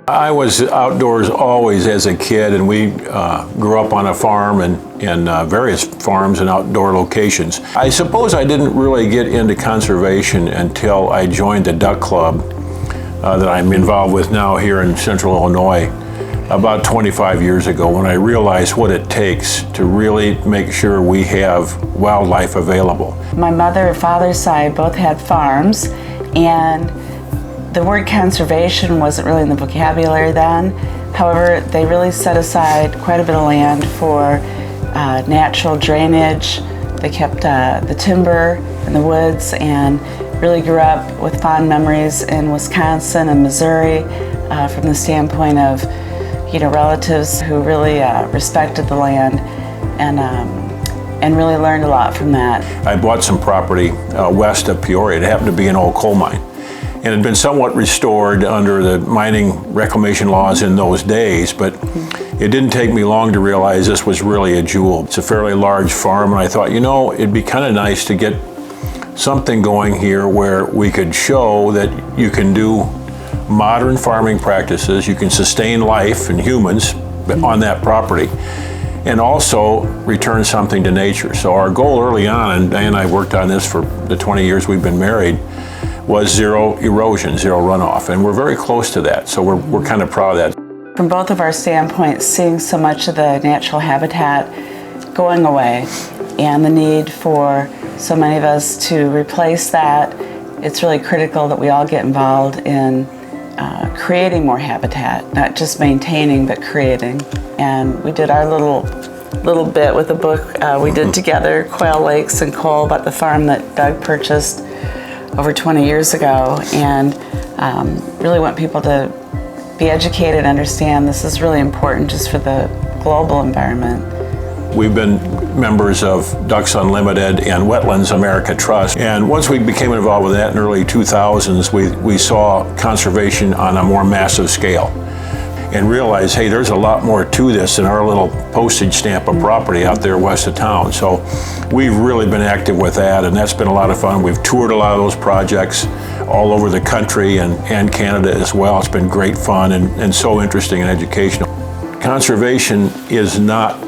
I was outdoors always as a kid, and we grew up on a farm and various farms and outdoor locations. I suppose I didn't really get into conservation until I joined the Duck Club that I'm involved with now here in Central Illinois about 25 years ago, when I realized what it takes to really make sure we have wildlife available. My mother and father's side both had farms, and the word conservation wasn't really in the vocabulary then. However, they really set aside quite a bit of land for natural drainage. They kept the timber in the woods, and really grew up with fond memories in Wisconsin and Missouri from the standpoint of relatives who really respected the land and really learned a lot from that. I bought some property west of Peoria. It happened to be an old coal mine, and it had been somewhat restored under the mining reclamation laws in those days, but it didn't take me long to realize this was really a jewel. It's a fairly large farm, and I thought, it'd be kind of nice to get something going here where we could show that you can do modern farming practices, you can sustain life and humans on that property, and also return something to nature. So our goal early on, and Diane and I worked on this for the 20 years we've been married, was zero erosion, zero runoff, and we're very close to that, so we're kind of proud of that. From both of our standpoints, seeing so much of the natural habitat going away and the need for so many of us to replace that, it's really critical that we all get involved in creating more habitat, not just maintaining, but creating. And we did our little bit with a book we did together, Quail Lakes and Coal, about the farm that Doug purchased over 20 years ago, and really want people to be educated and understand this is really important just for the global environment. We've been members of Ducks Unlimited and Wetlands America Trust, and once we became involved with that in the early 2000s, we saw conservation on a more massive scale and realized, hey, there's a lot more to this than our little postage stamp of property out there west of town. So we've really been active with that, and that's been a lot of fun. We've toured a lot of those projects all over the country and Canada as well. It's been great fun and so interesting and educational. Conservation is not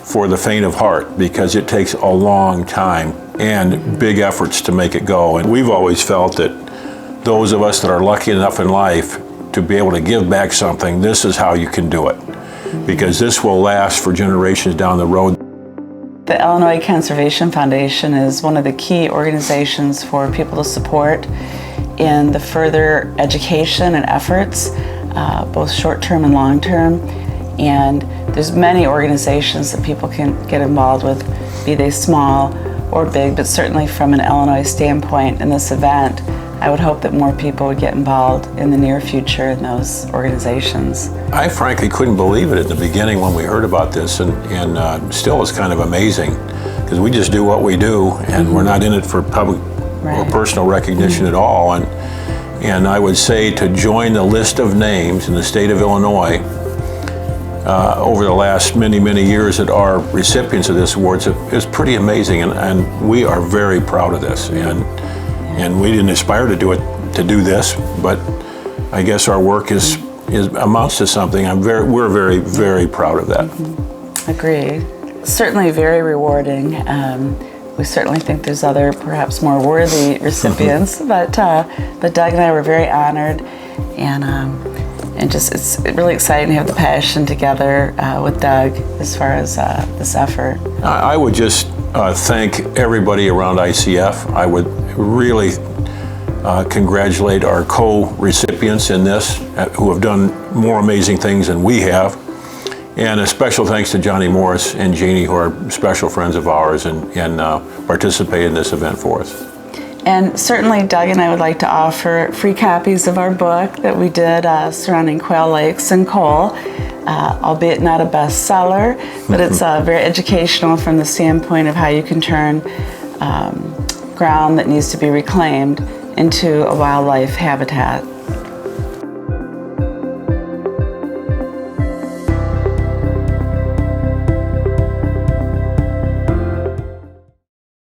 for the faint of heart, because it takes a long time and big efforts to make it go. And we've always felt that those of us that are lucky enough in life to be able to give back something, this is how you can do it, because this will last for generations down the road. The Illinois Conservation Foundation is one of the key organizations for people to support in the further education and efforts, both short-term and long-term. And there's many organizations that people can get involved with, be they small or big, but certainly from an Illinois standpoint in this event, I would hope that more people would get involved in the near future in those organizations. I frankly couldn't believe it at the beginning when we heard about this, and still it's kind of amazing, because we just do what we do, and we're not in it for public or personal recognition at all. And I would say to join the list of names in the state of Illinois over the last many years that are recipients of this award is pretty amazing, and we are very proud of this. And we didn't aspire to do this, but I guess our work amounts to something. We're very proud of that. Agreed. Certainly very rewarding. We certainly think there's other, perhaps more worthy recipients, but Doug and I were very honored, and just it's really exciting to have the passion together with Doug as far as this effort. I would just thank everybody around ICF. I would really congratulate our co-recipients in this who have done more amazing things than we have. And a special thanks to Johnny Morris and Jeannie, who are special friends of ours and participated in this event for us. And certainly Doug and I would like to offer free copies of our book that we did surrounding Quail Lakes and Coal, albeit not a bestseller, but it's very educational from the standpoint of how you can turn ground that needs to be reclaimed into a wildlife habitat.